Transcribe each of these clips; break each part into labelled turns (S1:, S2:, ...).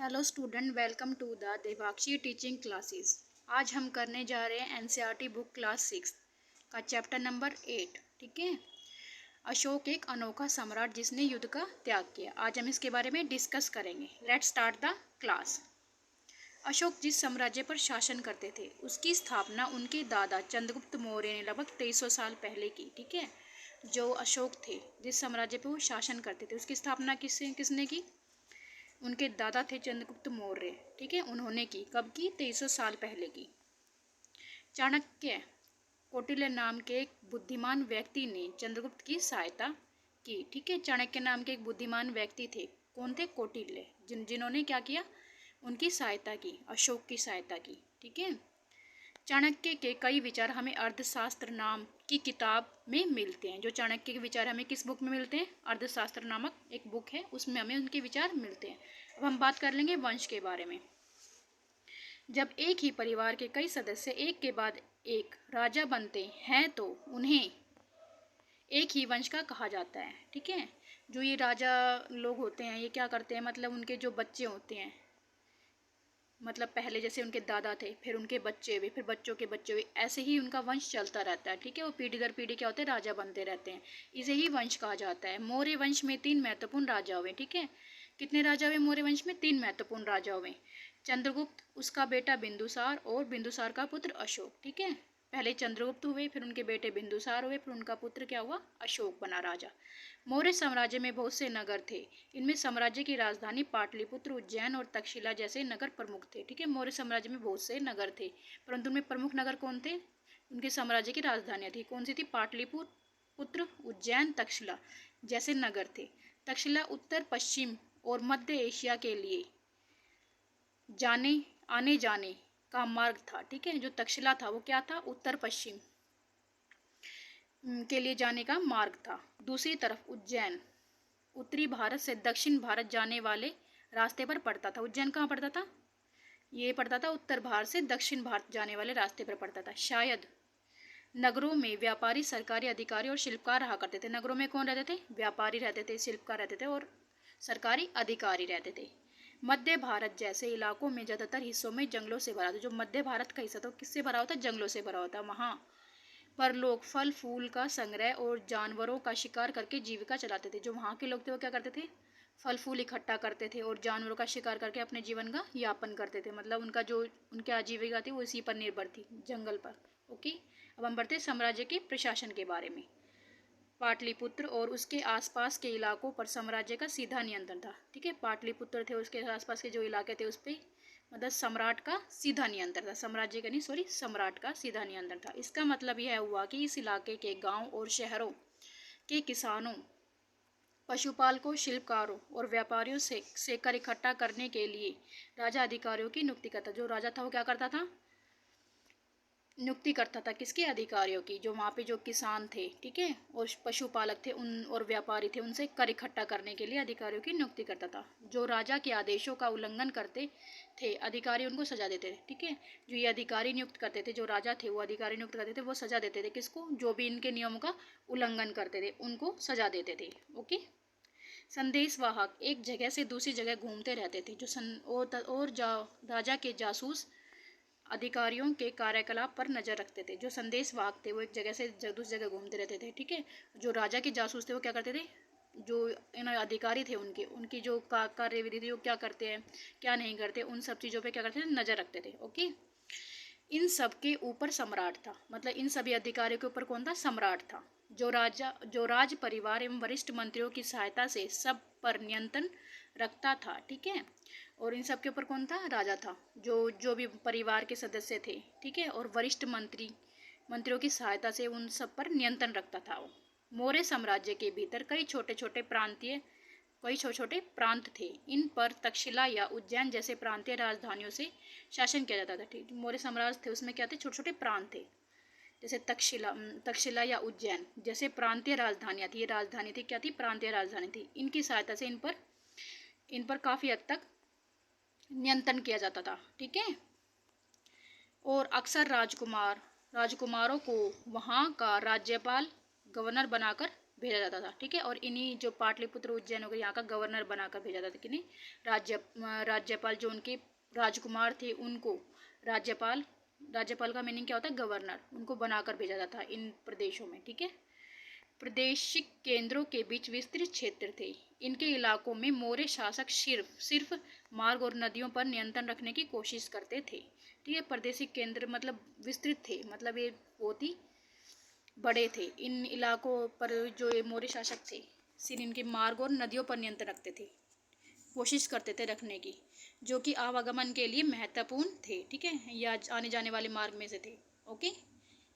S1: Hello student, welcome to the Devakshi teaching classes. आज हम करने जा रहे हैं एनसीईआरटी बुक क्लास 6 का चैप्टर नंबर 8। ठीक है। अशोक एक अनोखा सम्राट जिसने युद्ध का त्याग किया। आज हम इसके बारे में डिस्कस करेंगे। Let's start the class. Ashok जिस साम्राज्य पर शासन करते थे उसकी स्थापना उनके दादा चंद्रगुप्त मौर्य ने लगभग 2300 साल पहले की। ठीक है। जो अशोक थे, जिस साम्राज्य पर वो शासन करते थे, उसकी स्थापना किसने की? उनके दादा थे चंद्रगुप्त मौर्य। ठीक है। उन्होंने की, कब की? 2300 साल पहले की। चाणक्य कौटिल्य नाम के एक बुद्धिमान व्यक्ति ने चंद्रगुप्त की सहायता की। ठीक है। चाणक्य नाम के एक बुद्धिमान व्यक्ति थे। कौन थे? कौटिल्य, जिन्होंने क्या किया? उनकी सहायता की, अशोक की सहायता की। ठीक है। चाणक्य के कई विचार हमें अर्थशास्त्र नाम की किताब में मिलते हैं। जो चाणक्य के विचार हमें किस बुक में मिलते हैं? अर्थशास्त्र नामक एक बुक है, उसमें हमें उनके विचार मिलते हैं। अब हम बात कर लेंगे वंश के बारे में। जब एक ही परिवार के कई सदस्य एक के बाद एक राजा बनते हैं तो उन्हें एक ही वंश का कहा जाता है। ठीक है। जो ये राजा लोग होते हैं, ये क्या करते हैं, मतलब उनके जो बच्चे होते हैं, मतलब पहले जैसे उनके दादा थे, फिर उनके बच्चे हुए, फिर बच्चों के बच्चे हुए, ऐसे ही उनका वंश चलता रहता है। ठीक है। वो पीढ़ी दर पीढ़ी क्या होते हैं? राजा बनते रहते हैं। इसे ही वंश कहा जाता है। मौर्य वंश में 3 महत्वपूर्ण राजा हुए। ठीक है। कितने राजा हुए मौर्य वंश में? 3 महत्वपूर्ण राजा हुए। चंद्रगुप्त, उसका बेटा बिंदुसार और बिंदुसार का पुत्र अशोक। ठीक है। पहले चंद्रगुप्त हुए, फिर उनके बेटे बिंदुसार हुए, फिर उनका पुत्र क्या हुआ? अशोक बना राजा। मौर्य साम्राज्य में बहुत से नगर थे। इनमें साम्राज्य की राजधानी पाटलिपुत्र, उज्जैन और तक्षशिला जैसे नगर प्रमुख थे। ठीक है। मौर्य साम्राज्य में बहुत से नगर थे, परंतु उनमें प्रमुख नगर कौन थे? उनके साम्राज्य की राजधानियां थी। कौन सी थी? पाटलिपुत्र, उज्जैन, तक्षशिला जैसे नगर थे। तक्षशिला उत्तर पश्चिम और मध्य एशिया के लिए आने जाने का मार्ग था। ठीक है। जो तक्षशिला था वो क्या था? उत्तर पश्चिम के लिए जाने का मार्ग था। दूसरी तरफ उज्जैन उत्तरी भारत से दक्षिण भारत जाने वाले रास्ते पर पड़ता था। उज्जैन कहाँ पड़ता था? ये पड़ता था उत्तर भारत से दक्षिण भारत जाने वाले रास्ते पर पड़ता था। शायद नगरों में व्यापारी, सरकारी अधिकारी और शिल्पकार रहा करते थे। नगरों में कौन रहते थे? व्यापारी रहते थे, शिल्पकार रहते थे और सरकारी अधिकारी रहते थे। मध्य भारत जैसे इलाकों में ज़्यादातर हिस्सों में जंगलों से भरा था। जो मध्य भारत का हिस्सा था किससे भरा होता? जंगलों से भरा होता। वहाँ पर लोग फल फूल का संग्रह और जानवरों का शिकार करके जीविका चलाते थे। जो वहाँ के लोग थे वो क्या करते थे? फल फूल इकट्ठा करते थे और जानवरों का शिकार करके अपने जीवन का यापन करते थे। मतलब उनका जो उनकी आजीविका थी वो इसी पर निर्भर थी, जंगल पर। ओके। अब हम बढ़ते साम्राज्य के प्रशासन के बारे में। पाटलिपुत्र और उसके आसपास के इलाकों पर साम्राज्य का सीधा नियंत्रण था। ठीक है। पाटलिपुत्र थे, उसके आसपास के जो इलाके थे उस पर मतलब सम्राट का सीधा नियंत्रण था। साम्राज्य का नहीं, सॉरी, सम्राट का सीधा नियंत्रण था। इसका मतलब यह हुआ कि इस इलाके के गांव और शहरों के किसानों, पशुपालकों, शिल्पकारों और व्यापारियों से कर इकट्ठा करने के लिए राजा अधिकारियों की नियुक्ति करता। जो राजा था वो क्या करता था? नियुक्ति करता था। किसके? अधिकारियों की। जो वहाँ पे जो किसान थे, ठीक है, और पशुपालक थे, उन और व्यापारी थे, उनसे कर इकट्ठा करने के लिए अधिकारियों की नियुक्ति करता था। जो राजा के आदेशों का उल्लंघन करते थे, अधिकारी उनको सजा देते थे। ठीक है। जो ये अधिकारी नियुक्त करते थे, जो राजा थे वो अधिकारी नियुक्त करते थे, वो सजा देते थे। किसको? जो भी इनके नियमों का उल्लंघन करते थे उनको सजा देते थे। ओके। संदेशवाहक एक जगह से दूसरी जगह घूमते रहते थे। राजा के जासूस अधिकारियों के कार्यकलाप पर नजर रखते थे। जो संदेशवाहक थे वो एक जगह से दूसरी जगह घूमते रहते थे। ठीक है। जो राजा के जासूस थे वो क्या करते थे? जो इन अधिकारी थे उनके उनकी जो कार्यविधि थी वो क्या करते हैं, क्या नहीं करते, उन सब चीज़ों पे क्या करते थे? नजर रखते थे। ओके। इन सब के ऊपर सम्राट था। मतलब इन सभी अधिकारियों के ऊपर कौन था? सम्राट था। जो राज परिवार एवं वरिष्ठ मंत्रियों की सहायता से सब पर नियंत्रण रखता था। ठीक है। और इन सब के ऊपर कौन था? राजा था। जो जो भी परिवार के सदस्य थे, ठीक है, और वरिष्ठ मंत्रियों की सहायता से उन सब पर नियंत्रण रखता था वो। मौर्य साम्राज्य के भीतर कई छोटे छोटे प्रांत थे। इन पर तक्षशिला या उज्जैन जैसे प्रांतीय राजधानियों से शासन किया जाता था। ठीक। मौर्य साम्राज्य थे, उसमें क्या थे? छोटे छोटे प्रांत थे, जैसे तक्षशिला या उज्जैन जैसे प्रांतीय राजधानियाँ थी। ये राजधानी थी, क्या थी? प्रांतीय राजधानी थी। इनकी सहायता से इन पर काफ़ी हद तक नियंत्रण किया जाता था। ठीक है। और अक्सर राजकुमारों को वहाँ का राज्यपाल, गवर्नर बनाकर भेजा जाता था, ठीक है। और इन्हीं जो पाटलिपुत्र उज्जैन को यहाँ का गवर्नर बनाकर भेजा जाता था कि नहीं, राज्यपाल जो उनके राजकुमार थे उनको राज्यपाल, राज्यपाल का मीनिंग क्या होता है, गवर्नर, उनको बनाकर भेजा जाता था इन प्रदेशों में, ठीक है। प्रादेशिक केंद्रों के बीच विस्तृत क्षेत्र थे। इनके इलाकों में मौर्य शासक सिर्फ मार्ग और नदियों पर नियंत्रण रखने की कोशिश करते थे, ठीक है। प्रादेशिक केंद्र मतलब विस्तृत थे, मतलब ये बहुत ही बड़े थे। इन इलाकों पर जो ये मौर्य शासक थे सिर्फ इनके मार्ग और नदियों पर नियंत्रण रखते थे, कोशिश करते थे रखने की, जो कि आवागमन के लिए महत्वपूर्ण थे, ठीक है, या आने जाने वाले मार्ग में से थे। ओके,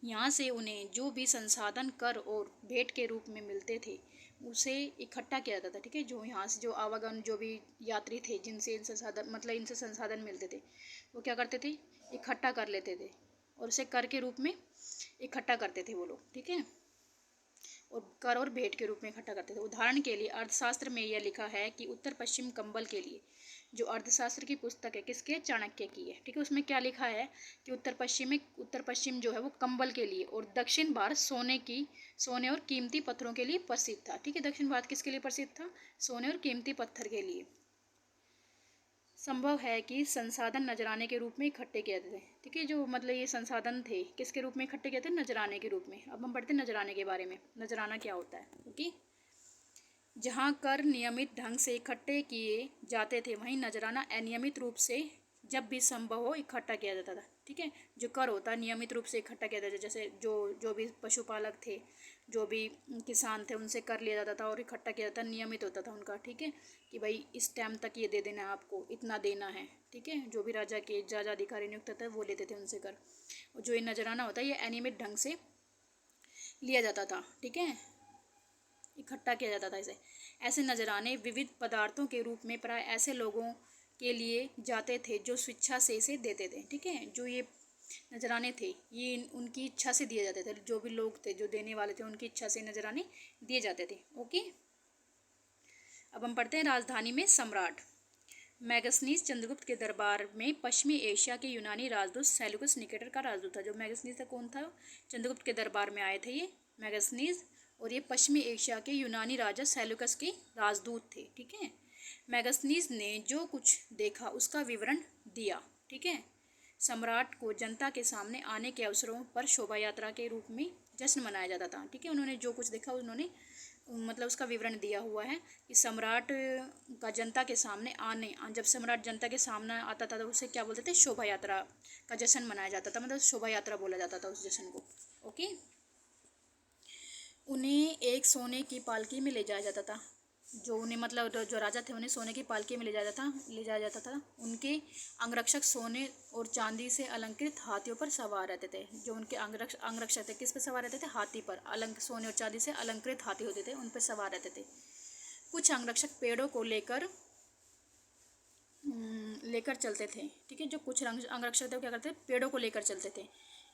S1: यहाँ से उन्हें जो भी संसाधन कर और भेंट के रूप में मिलते थे उसे इकट्ठा किया जाता था, ठीक है। जो यहाँ से जो आवागमन जो भी यात्री थे जिनसे इन संसाधन मतलब इनसे संसाधन मिलते थे वो क्या करते थे, इकट्ठा कर लेते थे और उसे कर के रूप में इकट्ठा करते थे वो लोग, ठीक है, और कर और भेंट के रूप में इकट्ठा करते थे। उदाहरण के लिए अर्थशास्त्र में यह लिखा है कि उत्तर पश्चिम कंबल के लिए, जो अर्थशास्त्र की पुस्तक है किसके, चाणक्य की है, ठीक है। उसमें क्या लिखा है कि उत्तर पश्चिम जो है वो कंबल के लिए और दक्षिण भारत सोने और कीमती पत्थरों के लिए प्रसिद्ध था, ठीक है। दक्षिण भारत किसके लिए प्रसिद्ध था, सोने और कीमती पत्थर के लिए। संभव है कि संसाधन नजराने के रूप में इकट्ठे किए थे, ठीक है। जो मतलब ये संसाधन थे किसके रूप में इकट्ठे किए थे, नजराने के रूप में। अब हम पढ़ते हैं नजराने के बारे में, नजराना क्या होता है, ओके। जहाँ कर नियमित ढंग से इकट्ठे किए जाते थे वहीं नजराना अनियमित रूप से जब भी संभव हो इकट्ठा किया जाता था, ठीक है। जो कर होता है नियमित रूप से इकट्ठा किया जाता था, जैसे जो भी पशुपालक थे, जो भी किसान थे, उनसे कर लिया जाता था और इकट्ठा किया जाता था, नियमित होता था उनका, ठीक है, कि भाई इस टाइम तक ये दे देना है आपको, इतना देना है, ठीक है। जो भी राजा के अधिकारी नियुक्त होता है वो लेते थे उनसे कर। और जो ये नजराना होता है ये अनियमित ढंग से लिया जाता था, ठीक है, इकट्ठा किया जाता था इसे। ऐसे नजराने विविध पदार्थों के रूप में प्राय ऐसे लोगों के लिए जाते थे जो स्वेच्छा से इसे देते थे, ठीक है। जो ये नजराने थे ये उनकी इच्छा से दिए जाते थे, जो भी लोग थे जो देने वाले थे उनकी इच्छा से नजराने दिए जाते थे, ओके। अब हम पढ़ते हैं राजधानी में सम्राट। मैगसनीज चंद्रगुप्त के दरबार में पश्चिमी एशिया के यूनानी राजदूत सेल्यूकस निकेटर का राजदूत था। जो मैगसनीज था कौन था, चंद्रगुप्त के दरबार में आए थे ये मैगसनीज, और ये पश्चिमी एशिया के यूनानी राजा सेल्यूकस के राजदूत थे, ठीक है। मैगसनीज ने जो कुछ देखा उसका विवरण दिया, ठीक है। सम्राट को जनता के सामने आने के अवसरों पर शोभा यात्रा के रूप में जश्न मनाया जाता था, ठीक है। उन्होंने जो कुछ देखा उन्होंने मतलब उसका विवरण दिया हुआ है कि सम्राट का जनता के सामने आने, जब सम्राट जनता के सामने आता था तो उसे क्या बोलते थे, शोभा यात्रा का जश्न मनाया जाता था, मतलब शोभा यात्रा बोला जाता था उस जश्न को, ओके। उन्हें एक सोने की पालकी में ले जाया जाता था, जो उन्हें मतलब जो राजा थे उन्हें सोने की पालकी में ले जाया जाता था। उनके अंगरक्षक सोने और चांदी से अलंकृत हाथियों पर सवार रहते थे। जो उनके अंगरक्षक थे किस पर सवार रहते थे, हाथी पर, सोने और चांदी से अलंकृत हाथी होते थे उन पर सवार रहते थे। कुछ अंगरक्षक पेड़ों को लेकर चलते थे, ठीक है। जो कुछ अंगरक्षक थे वो क्या करते थे, पेड़ों को लेकर चलते थे।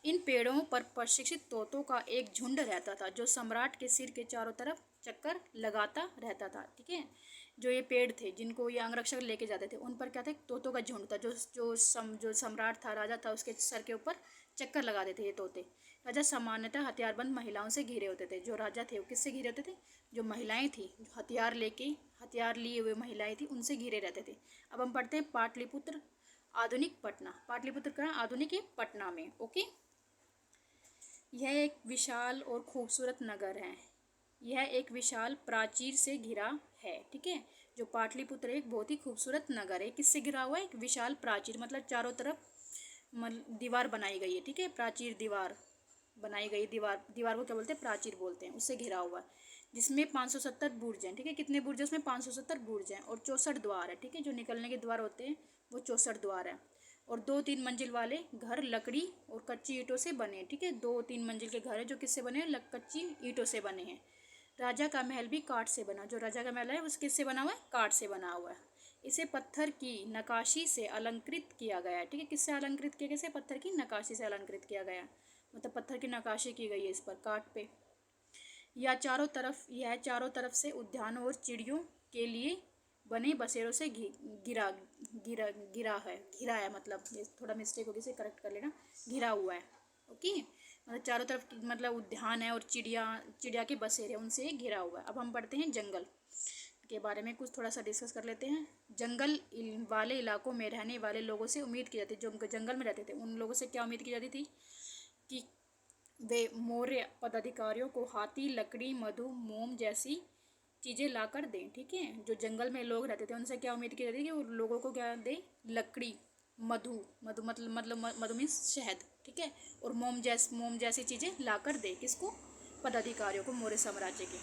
S1: इन पेड़ों पर प्रशिक्षित तोतों का एक झुंड रहता था जो सम्राट के सिर के चारों तरफ चक्कर लगाता रहता था, ठीक है। जो ये पेड़ थे जिनको ये अंगरक्षक लेके जाते थे उन पर क्या था, तोतों का झुंड था, जो सम्राट था, राजा था, उसके सर के ऊपर चक्कर लगाते थे ये तोते। राजा सामान्यतः हथियारबंद महिलाओं से घिरे होते थे। जो राजा थे वो किससे घिरे होते थे, जो महिलाएं थी, जो हथियार लिए हुए महिलाएं थी उनसे घिरे रहते थे। अब हम पढ़ते हैं पाटलिपुत्र आधुनिक पटना। पाटलिपुत्र का आधुनिक पटना में, ओके। यह एक विशाल और खूबसूरत नगर है। यह एक विशाल प्राचीर से घिरा है, ठीक है। जो पाटलिपुत्र एक बहुत ही खूबसूरत नगर है, किससे घिरा हुआ है, एक विशाल प्राचीर, मतलब चारों तरफ दीवार बनाई गई है, ठीक है। प्राचीर दीवार बनाई गई, दीवार को क्या बोलते हैं, प्राचीर बोलते हैं, उससे घिरा हुआ है, जिसमें 570 बुर्ज हैं, ठीक है। कितने बुर्ज हैं उसमें, 570 बुर्ज हैं, और 64 द्वार है, ठीक है। जो निकलने के द्वार होते हैं वो 64 द्वार है, और 2-3 मंजिल वाले घर लकड़ी और कच्ची ईंटों से बने हैं, ठीक है। 2-3 मंजिल के घर है जो किससे बने हैं, कच्ची ईंटों से बने हैं। राजा का महल भी काठ से बना, जो राजा का महल है उस किससे बना हुआ है, काठ से बना हुआ है। इसे पत्थर की नकाशी से अलंकृत किया गया है, ठीक है। किससे अलंकृत किया गया, इसे पत्थर की नकाशी से अलंकृत किया गया, मतलब पत्थर की नकाशी की गई है इस पर, काठ पे। यह चारों तरफ से उद्यानों और चिड़ियों के लिए बने बसेरों से घिरा घिरा है, मतलब ये थोड़ा मिस्टेक होगी, इसे करेक्ट कर लेना, घिरा हुआ है, ओके। मतलब चारों तरफ मतलब उद्यान है और चिड़िया चिड़िया के बसेरे उनसे घिरा हुआ है। अब हम पढ़ते हैं जंगल के बारे में, कुछ थोड़ा सा डिस्कस कर लेते हैं। जंगल वाले इलाकों में रहने वाले लोगों से उम्मीद की जाती, जो जंगल में रहते थे उन लोगों से क्या उम्मीद की जाती थी कि वे मौर्य पदाधिकारियों को हाथी, लकड़ी, मधु, मोम जैसी चीज़ें ला कर दें। ठीक है, जो जंगल में लोग रहते थे उनसे क्या उम्मीद की जाती थी कि वो लोगों को क्या दें, लकड़ी, मधु, मधु मतलब मधु मीन्स शहद, ठीक है, और मोम जैसी चीज़ें ला कर दे किसको, पदाधिकारियों को, मौर्य साम्राज्य के।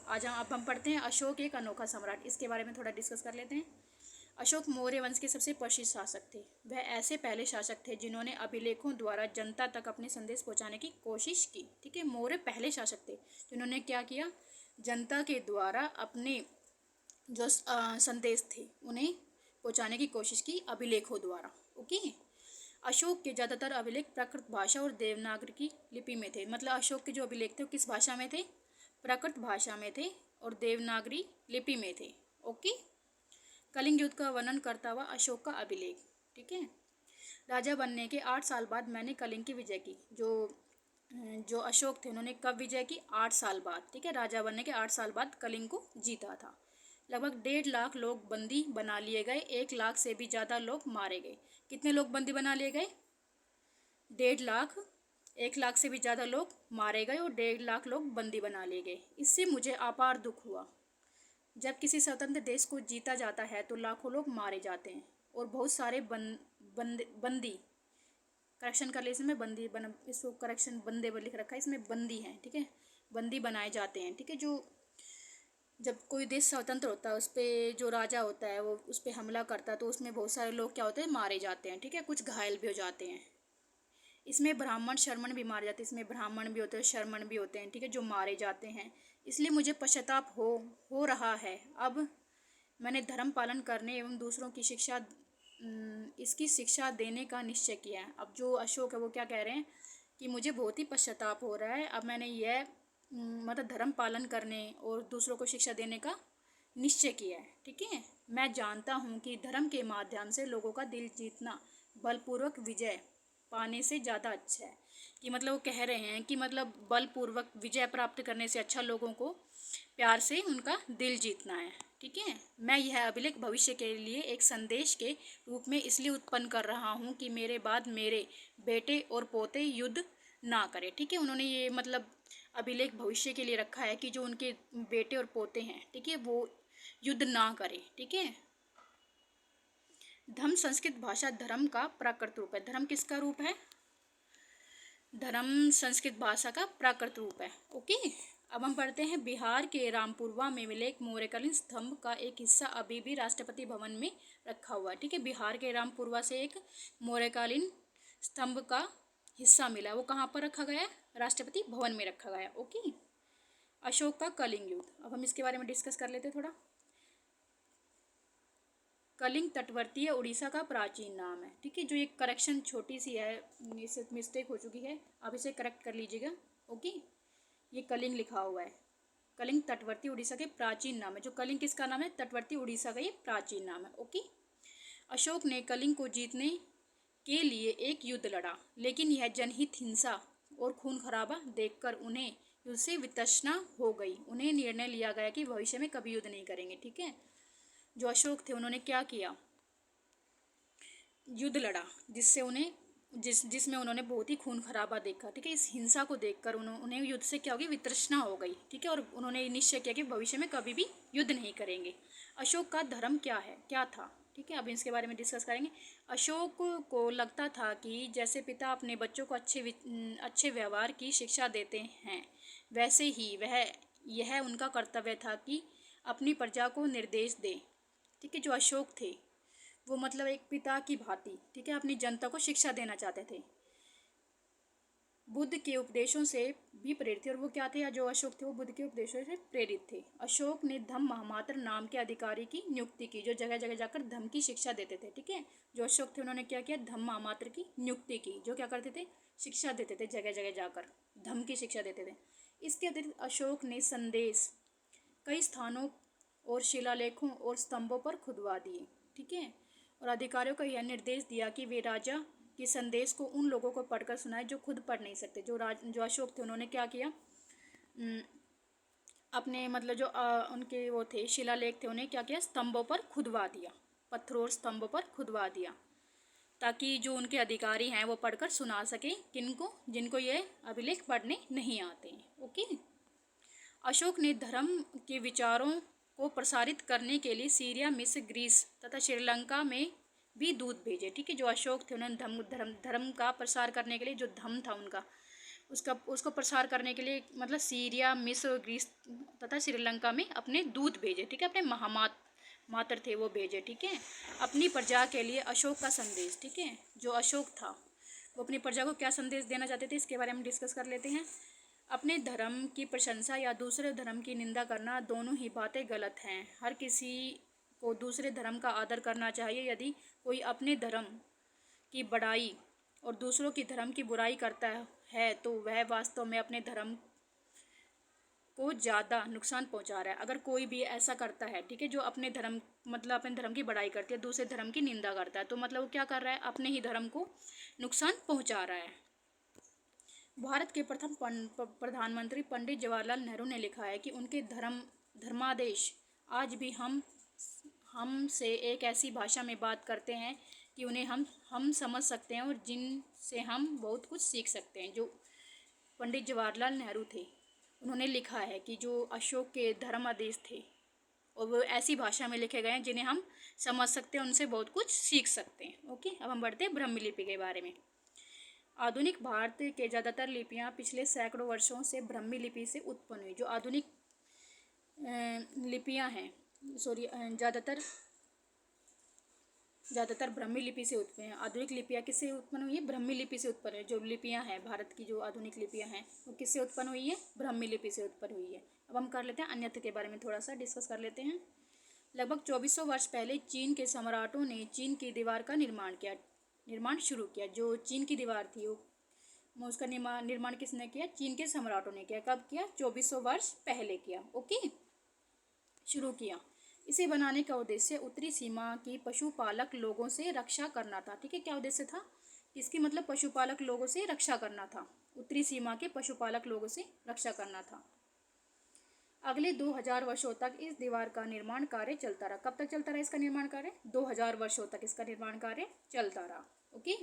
S1: आज अब हम पढ़ते हैं अशोक एक अनोखा सम्राट, इसके बारे में थोड़ा डिस्कस कर लेते हैं। अशोक मौर्य वंश के सबसे प्रसिद्ध शासक थे। वह ऐसे पहले शासक थे जिन्होंने अभिलेखों द्वारा जनता तक अपने संदेश पहुंचाने की कोशिश की। ठीक है, मौर्य पहले शासक थे जिन्होंने क्या किया, जनता के द्वारा अपने जो संदेश थे उन्हें पहुंचाने की कोशिश की अभिलेखों द्वारा। ओके, अशोक के ज़्यादातर अभिलेख प्राकृत भाषा और देवनागरी की लिपि में थे। मतलब अशोक के जो अभिलेख थे वो किस भाषा में थे, प्राकृत भाषा में थे और देवनागरी लिपि में थे। ओके, कलिंग युद्ध का वर्णन करता हुआ अशोक का अभिलेख। ठीक है, राजा बनने के 8 साल बाद मैंने कलिंग की विजय की। जो अशोक थे उन्होंने कब विजय की, 8 साल बाद। ठीक है, राजा बनने के 8 साल बाद कलिंग को जीता था। लगभग 1.5 लाख लोग बंदी बना लिए गए, 1 लाख से भी ज़्यादा लोग मारे गए। कितने लोग बंदी बना लिए गए, 1.5 लाख, 1 लाख से भी ज़्यादा लोग मारे गए और 1.5 लाख लोग बंदी बना लिए गए। इससे मुझे अपार दुख हुआ। जब किसी स्वतंत्र देश को जीता जाता है तो लाखों लोग मारे जाते हैं और बहुत सारे बंदी, करेक्शन कर ले इसमें बंदी इसको करेक्शन बंदे लिख रखा है, इसमें बंदी हैं। ठीक है, बंदी बनाए जाते हैं। ठीक है, जो जब कोई देश स्वतंत्र होता है उस पर जो राजा होता है वो उस पर हमला करता है तो उसमें बहुत सारे लोग क्या होते हैं, मारे जाते हैं। ठीक है, कुछ घायल भी हो जाते हैं। इसमें ब्राह्मण शर्मण भी मारे जाते हैं, इसमें ब्राह्मण भी होते हैं, शर्मण भी होते हैं। ठीक है, जो मारे जाते हैं। इसलिए मुझे पश्चाताप हो रहा है। अब मैंने धर्म पालन करने एवं दूसरों की इसकी शिक्षा देने का निश्चय किया है। अब जो अशोक है वो क्या कह रहे हैं कि मुझे बहुत ही पश्चाताप हो रहा है, अब मैंने यह मतलब धर्म पालन करने और दूसरों को शिक्षा देने का निश्चय किया है। ठीक है, मैं जानता हूँ कि धर्म के माध्यम से लोगों का दिल जीतना बलपूर्वक विजय पाने से ज़्यादा अच्छा है। कि मतलब वो कह रहे हैं कि मतलब बलपूर्वक विजय प्राप्त करने से अच्छा लोगों को प्यार से उनका दिल जीतना है। ठीक है, मैं यह अभिलेख भविष्य के लिए एक संदेश के रूप में इसलिए उत्पन्न कर रहा हूँ कि मेरे बाद मेरे बेटे और पोते युद्ध ना करें। ठीक है, उन्होंने ये मतलब अभिलेख भविष्य के लिए रखा है कि जो उनके बेटे और पोते हैं, ठीक है, वो युद्ध ना करें। ठीक है, धम्म संस्कृत भाषा धर्म का प्राकृत रूप है। धर्म किसका रूप है, धर्म संस्कृत भाषा का प्राकृत रूप है। ओके, अब हम पढ़ते हैं बिहार के रामपुरवा में मिले एक मौर्यकालीन स्तंभ का एक हिस्सा अभी भी राष्ट्रपति भवन में रखा हुआ है। ठीक है, बिहार के रामपुरवा से एक मौर्यकालीन स्तंभ का हिस्सा मिला, वो कहाँ पर रखा गया है, राष्ट्रपति भवन में रखा गया। ओके, अशोक का कलिंग युद्ध, अब हम इसके बारे में डिस्कस कर लेते थोड़ा। कलिंग तटवर्तीय उड़ीसा का प्राचीन नाम है। ठीक है, जो ये करेक्शन छोटी सी है, इससे मिस्टेक हो चुकी है, आप इसे करेक्ट कर लीजिएगा। ओके, ये कलिंग लिखा हुआ है, कलिंग तटवर्ती उड़ीसा के प्राचीन नाम है। जो कलिंग किसका नाम है, तटवर्ती उड़ीसा का ये प्राचीन नाम है। ओके, अशोक ने कलिंग को जीतने के लिए एक युद्ध लड़ा, लेकिन यह जनहित हिंसा और खून खराबा देखकर उन्हें युद्ध से वितृष्णा हो गई। उन्हें निर्णय लिया गया कि भविष्य में कभी युद्ध नहीं करेंगे। ठीक है, जो अशोक थे उन्होंने क्या किया, युद्ध लड़ा, जिससे उन्हें जिसमें उन्होंने बहुत ही खून खराबा देखा। ठीक है, इस हिंसा को देखकर उन्हें युद्ध से क्या होगी, वितृष्णा हो गई। ठीक है, और उन्होंने निश्चय किया कि भविष्य में कभी भी युद्ध नहीं करेंगे। अशोक का धर्म क्या था। ठीक है, अब इसके बारे में डिस्कस करेंगे। अशोक को लगता था कि जैसे पिता अपने बच्चों को अच्छे व्यवहार की शिक्षा देते हैं, वैसे ही यह उनका कर्तव्य था कि अपनी प्रजा को निर्देश दें। ठीक है, जो अशोक थे वो मतलब एक पिता की भांति, ठीक है, अपनी जनता को शिक्षा देना चाहते थे, बुद्ध के उपदेशों से भी प्रेरित थे। और वो क्या थे, जो अशोक थे वो बुद्ध के उपदेशों से प्रेरित थे। अशोक ने धम्म महामात्र नाम के अधिकारी की नियुक्ति की, जो जगह जगह जाकर धम्म की शिक्षा देते थे। ठीक है, जो अशोक थे उन्होंने क्या किया, धम्म महामात्र की नियुक्ति की, जो क्या करते थे, शिक्षा देते थे, जगह जगह जाकर धम्म की शिक्षा देते थे। इसके अतिरिक्त अशोक ने संदेश कई स्थानों और शिलालेखों और स्तंभों पर खुदवा दिए। ठीक है, और अधिकारियों को यह निर्देश दिया कि वे राजा के संदेश को उन लोगों को पढ़कर सुनाए जो खुद पढ़ नहीं सकते। जो अशोक थे उन्होंने क्या किया, अपने मतलब जो उनके वो थे शिलालेख थे, उन्हें क्या किया, स्तंभों पर खुदवा दिया, पत्थरों और स्तंभों पर खुदवा दिया, ताकि जो उनके अधिकारी हैं वो पढ़कर सुना सकें किनको, जिनको ये अभिलेख पढ़ने नहीं आते हैं। ओके। अशोक ने धर्म के विचारों को प्रसारित करने के लिए सीरिया, मिस्र, ग्रीस तथा श्रीलंका में भी दूत भेजे। ठीक है, जो अशोक थे उन्होंने धर्म का प्रसार करने के लिए, जो धम्म था उनका, उसको प्रसार करने के लिए मतलब सीरिया, मिस्र, ग्रीस तथा श्रीलंका में अपने दूत भेजे। ठीक है, अपने मातर थे वो भेजे। ठीक है, अपनी प्रजा के लिए अशोक का संदेश। ठीक है, जो अशोक था वो अपनी प्रजा को क्या संदेश देना चाहते थे, इसके बारे में डिस्कस कर लेते हैं। अपने धर्म की प्रशंसा या दूसरे धर्म की निंदा करना, दोनों ही बातें गलत हैं। हर किसी को दूसरे धर्म का आदर करना चाहिए। यदि कोई अपने धर्म की बड़ाई और दूसरों की धर्म की बुराई करता है तो वह वास्तव में अपने धर्म को ज़्यादा नुकसान पहुंचा रहा है। अगर कोई भी ऐसा करता है, ठीक है, जो अपने धर्म मतलब अपने धर्म की बड़ाई करती है, दूसरे धर्म की निंदा करता है, तो मतलब वो क्या कर रहा है, अपने ही धर्म को नुकसान पहुंचा रहा है। भारत के प्रथम प्रधानमंत्री पंडित जवाहरलाल नेहरू ने लिखा है कि उनके धर्मादेश आज भी हमसे एक ऐसी भाषा में बात करते हैं कि उन्हें हम समझ सकते हैं और जिनसे हम बहुत कुछ सीख सकते हैं। जो पंडित जवाहरलाल नेहरू थे उन्होंने लिखा है कि जो अशोक के धर्मादेश थे और वो ऐसी भाषा में लिखे गए हैं जिन्हें हम समझ सकते हैं, उनसे बहुत कुछ सीख सकते हैं। ओके, अब हम बढ़ते हैं ब्राह्मी लिपि के बारे में। आधुनिक भारत के ज़्यादातर लिपियाँ पिछले सैकड़ों वर्षों से ब्राह्मी लिपि से उत्पन्न हुई। जो आधुनिक लिपियाँ हैं, ज़्यादातर ब्राह्मी लिपि से उत्पन्न है। आधुनिक लिपियाँ किससे उत्पन्न हुई है, ब्राह्मी लिपि से उत्पन्न है। जो लिपियाँ हैं भारत की, जो आधुनिक लिपियाँ हैं वो किससे उत्पन्न हुई है, ब्राह्मी लिपि से उत्पन्न हुई है। अब हम कर लेते हैं अन्यत्र के बारे में, थोड़ा सा डिस्कस कर लेते हैं। लगभग 2400 वर्ष पहले चीन के सम्राटों ने चीन की दीवार का निर्माण शुरू किया। जो चीन की दीवार थी वो उसका निर्माण किसने किया, चीन के सम्राटों ने किया। कब किया, 2400 वर्ष पहले किया। ओके, शुरू किया। इसे बनाने का उद्देश्य उत्तरी सीमा की पशुपालक लोगों से रक्षा करना था। ठीक है, क्या उद्देश्य था इसकी, मतलब पशुपालक लोगों से रक्षा करना था, उत्तरी सीमा के पशुपालक लोगों से रक्षा करना था। अगले 2000 वर्षों तक इस दीवार का निर्माण कार्य चलता रहा। कब तक चलता रहा इसका निर्माण कार्य, 2000 वर्षों तक इसका निर्माण कार्य चलता रहा। ओके,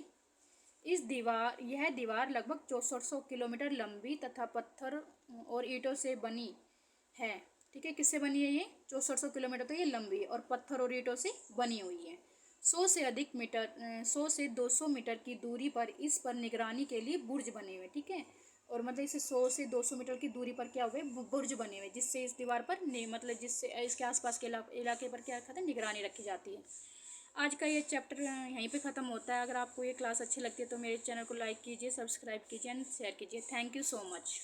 S1: यह दीवार लगभग 6400 किलोमीटर लंबी तथा पत्थर और ईंटों से बनी है। ठीक है, किससे बनी है ये, 6400 किलोमीटर तो ये लंबी है और पत्थर और ईंटों से बनी हुई है। 100 से 200 मीटर की दूरी पर इस पर निगरानी के लिए बुर्ज बने हुए। ठीक है, और मतलब इसे 100 से 200 मीटर की दूरी पर क्या हुए, बुर्ज बने हुए, जिससे इस दीवार पर मतलब जिससे इसके आसपास के इलाके पर क्या कहते हैं, निगरानी रखी जाती है। आज का ये चैप्टर यहीं पे ख़त्म होता है। अगर आपको ये क्लास अच्छी लगती है तो मेरे चैनल को लाइक कीजिए, सब्सक्राइब कीजिए एंड शेयर कीजिए। Thank you so much.